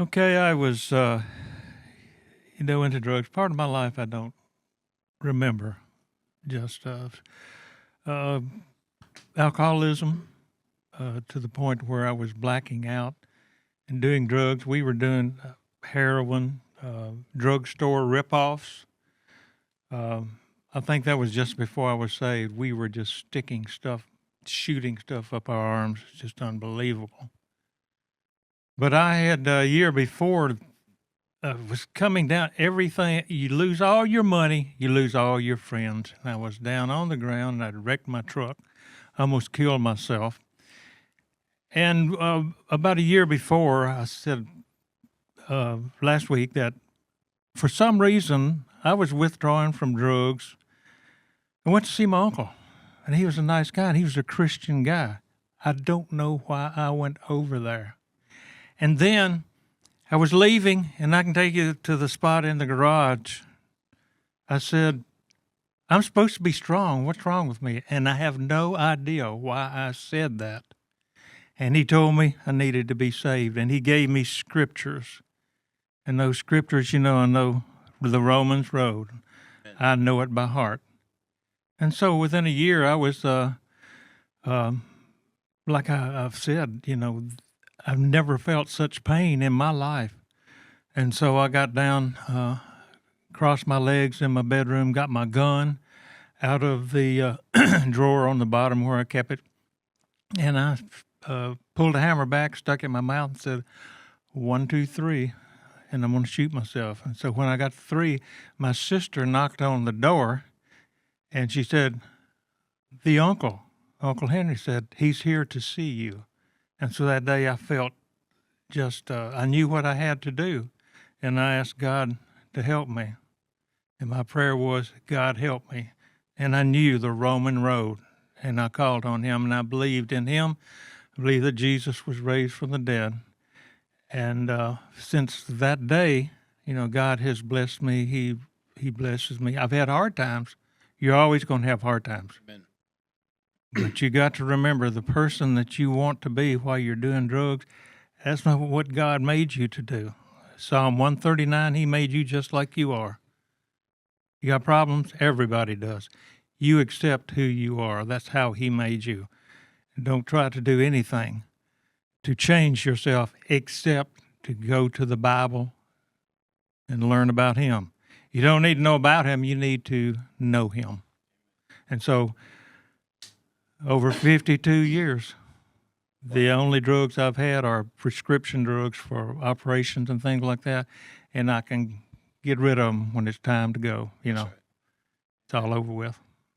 Okay, I was, into drugs. Part of my life I don't remember. Just uh, alcoholism to the point where I was blacking out and doing drugs. We were doing heroin, drugstore ripoffs. I think that was just before I was saved. We were just sticking stuff, shooting stuff up our arms. It's just unbelievable. But I had a year before was coming down. Everything, you lose all your money, you lose all your friends. And I was down on the ground and I'd wrecked my truck, almost killed myself. And about a year before, I said last week that for some reason I was withdrawing from drugs. I went to see my uncle, and he was a nice guy, and he was a Christian guy. I don't know why I went over there. And then I was leaving, and I can take you to the spot in the garage. I said, I'm supposed to be strong. What's wrong with me? And I have no idea why I said that. And he told me I needed to be saved, and he gave me scriptures. And those scriptures, I know the Romans road. I know it by heart. And so within a year, I was, like I've said, I've never felt such pain in my life. And so I got down, crossed my legs in my bedroom, got my gun out of the drawer on the bottom where I kept it, and I pulled a hammer back, stuck it in my mouth, and said, 1, 2, 3, and I'm going to shoot myself. And so when I got to 3, my sister knocked on the door, and she said, Uncle Henry said, he's here to see you. And so that day I felt I knew what I had to do. And I asked God to help me. And my prayer was, God, help me. And I knew the Roman road. And I called on him, and I believed in him. I believed that Jesus was raised from the dead. And since that day, God has blessed me. He blesses me. I've had hard times. You're always going to have hard times. Amen. But you got to remember the person that you want to be while you're doing drugs, that's not what God made you to do. Psalm 139, he made you just like you are. You got problems? Everybody does. You accept who you are. That's how he made you. And don't try to do anything to change yourself except to go to the Bible and learn about him. You don't need to know about him. You need to know him. And so over 52 years, the only drugs I've had are prescription drugs for operations and things like that, and I can get rid of them when it's time to go. That's right. It's all over with.